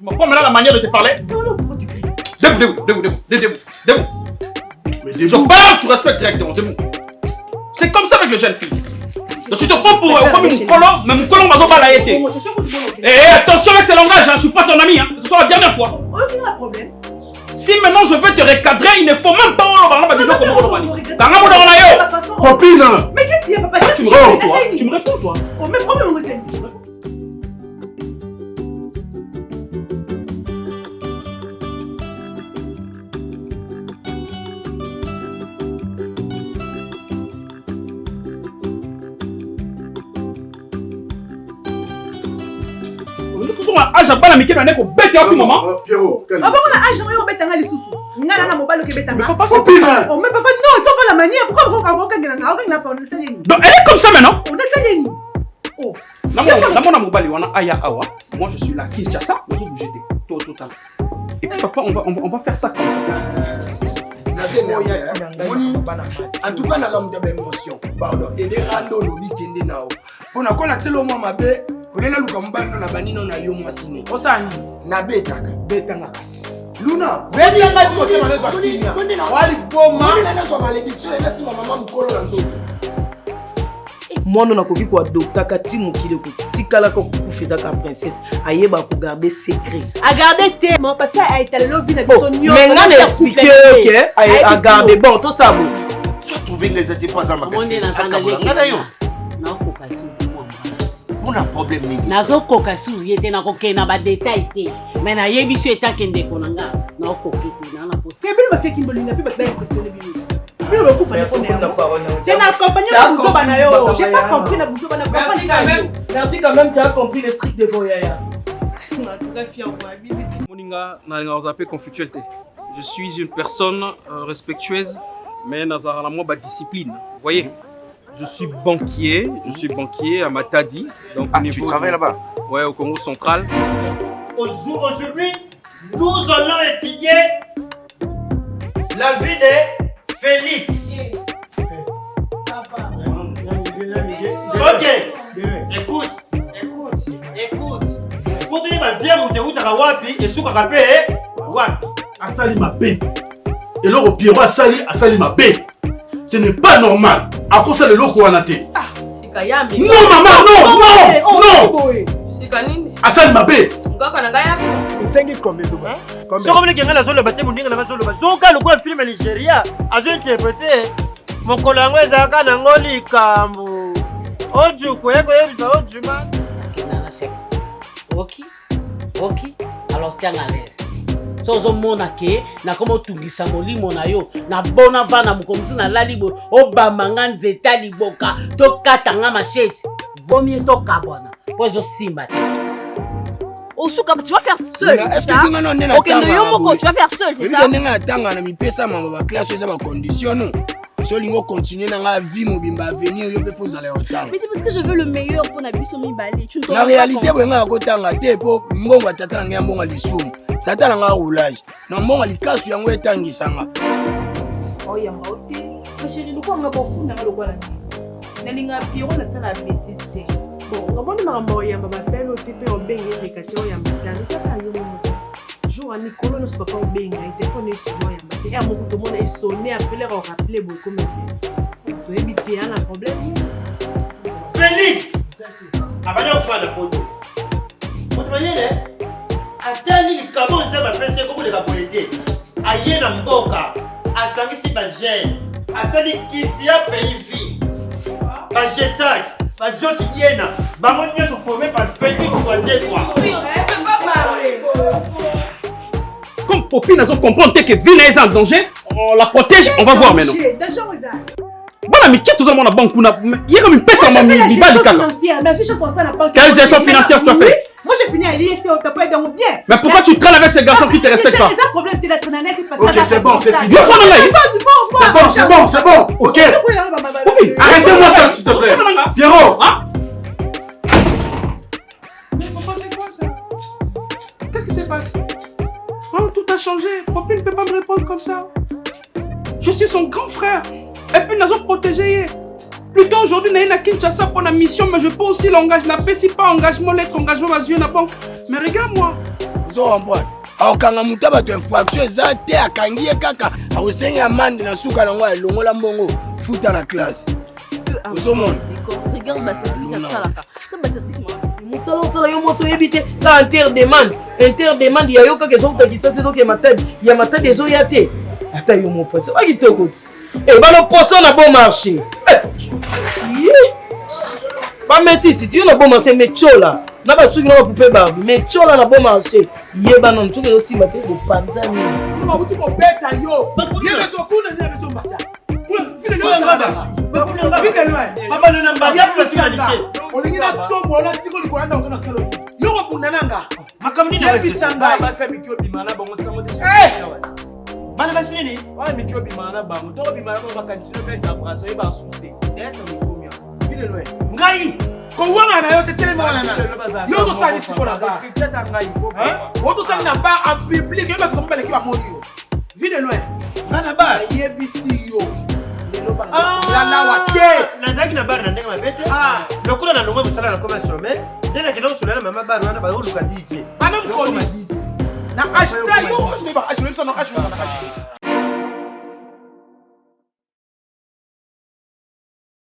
Tu m'as pas maintenant la manière de te parler. Non, pourquoi tu cries? Debout. Je parle, tu respectes directement, debout. C'est comme ça avec les jeunes filles. Donc tu te prends pour comme une colon, mais mon colon va pas l'arrêter. Et attention avec ces langages, je suis pas ton ami, ce sera la dernière fois. Quel est le problème? Si maintenant je veux te recadrer, il ne faut même pas Copine! Mais qu'est-ce qu'il y a, papa? Tu me réponds, toi. Oh, mais problème, on essaie. âge à bala mikeno ndeko bete au moment. Pierrot, ah bon on a âge on bete nga lisusu. Ngana na mobile ke beta nga. Papa c'est ça. Oh mais papa non, il faut pas la manière. Pourquoi on va ngana nga on a pas on essaie ni. Donc elle est comme ça maintenant. On essaie ni. Oh. Dans mon mobile wana aya awa. Moi je suis là Kinshasa, on va bouger tout total. Et puis papa on va faire ça comme ça. En tout cas, on a une émotion. Pardon. Et des randos, lobby, qui nao. On a connecté le moment mabé. On est là, nous comme ban, on a banni, on a eu moi signé. Osani. Na beta. Beta nga kas. Luna. Beta nga di côté mané soit. Wali boma. On est là sur malédiction. Et là, si ma maman me colle dans tout. Moi non nakoki ko adopta kati mokile ko tikala ko kufeza ka princesse ayeba ko garder secret a garder te mon parce que a étalé lo vie na biso nyo mais nga na expliquer OK a garder bon tout ça bon tu as trouvé les étés pas en magasin ngana yo na ko kasu on a problème ni nazo ko kasu yete na ko kena ba détail te mais na yebi so eta kende ko nanga na ko kiti na na poste ke bino ba feki mbolinga pe ba impressionner bino. J'ai pas compris la bouche. Merci quand même, tu as compris les trucs de Voyaya. Moninga, vous appelez conflictualité. Je suis une personne respectueuse, mais dans la discipline. Vous voyez, je suis banquier à Matadi. Donc, ah, tu travailles là-bas? Ouais, au Congo central. Aujourd'hui, nous allons étudier la vie de Félix. Ok. Écoute. Pour dire ma vie, mon déroute à Wapi et sous Karapé, Wapi. Asali ma paix. Et là, au Pierrot, Asali ma paix. Ce n'est pas normal. À cause de l'eau qu'on a été. Non, maman, non. Asali ma paix. Soko mne kenga nazo loba te muninga na nazo loba. Soka lokola film Nigeria, azo interpréter mokolo yango ezaka na ngoli kambu. Oju kweko yebisa oju man. Kenana chef. Ok. Alors tiens à l'aise. Sozo mona ke na komo tungisa molimo na yo na bona vana mukomisi na lalibo obama nga nzeta liboka to katanga machete. Vaut mieux to kabona. Pozo simba. Osuka, tu vas faire seul. Est-ce que tu vas ok, tu vas faire seul, c'est ça? Mais c'est parce que je veux le meilleur pour Nabiso Mibali. La réalité, c'est que tu tata nga mbonga lisumu. Tata nga roulage. Na mbonga likasu yango etangisanga. Oh yamba ote. Ma chérie, loko nga bofunda nga loko la ni. Nalinga Pierrot na sala bêtise te. Bon, on va me yamba ba belle ote pe obenge les quartiers yamba tani ça ta yo mo. Jour à Nicolas ne se peut pas obenga, il téléphone est sur yamba. Et à mon tout le monde est sonné appeler on rappeler beaucoup mais. Tu éviter un problème. Félix. Abana ofa na poto. Moto mayele. Atani likabo nzaba pese ko le kaboyete. Aye na mboka. Asangisi ba jeune. Asali kitia pays vie. Ba jesak. Ba Josi Yena. Ba mon sont formés par Félix Croisé quoi. Comme Popi n'a pas compris que Vina est en danger, on la protège, on va voir maintenant. Voilà, mais qui est tout le monde à la banque? Il y a comme une peste à mon quelle gestion financière tu as fait? Moi j'ai fini à l'ISC, on t'a pas aidé bien. Mais pourquoi tu traînes avec ces garçons qui te respectent pas? C'est ça le problème, t'es d'être honnête parce que. Ok, c'est bon, c'est fini. C'est bon. Ok. Arrêtez-moi ça, s'il te plaît. Pierrot. Mais papa, c'est quoi ça? Qu'est-ce qui s'est passé? Tout a changé. Popi ne peut pas me répondre comme ça. Je suis son grand frère. Et puis nous avons protégé. Plutôt aujourd'hui, nous avons Kinshasa pour la mission, mais je peux aussi l'engager. Je n'ai pas engagement, lettre, engagement, ma yeux, la banque. Mais regarde-moi. comprendre akokanga moto bato infraction eza te akangi ye kaka akosenga amande na suka nango elongola mbongo futa na classe ozomona regarde baservice asalaka mosala osala yo moso oyebi te ka interdemande ya yo kaka ezokutakisa se toke ya matadi ezoya te ata yo moposo bakitoko ti bano poso na bon marché bametisi ti yo na bon marché metiola na basuki na bapupe babi metiola na bon marché yeba nano soki ezosimba te bopanza nini bakuti kobeta yo yebezokuna nebezomata olingi na tombo na tiko likolo nda otona salo yo kobunda nanga yebisanga basa mitio bimana bango sango de bana basi nini wala mitio bimana bango to bimana bango bakantino beta braso yeba asuste desa mikomia vile loe ngai kowanga na yo te telema na yo to sali siko na ba respecte ta ngai ko to sali na ba en public yo bato mbele ki ba moni yo vile loe bana ba yebisi yo nazalaki na bar na ndenge mabete lokola na longwe mosala na koma some nde nakenda kosolela mama bar wana baoluka dj bana mokoni na age yo okosoki ba age yo sana age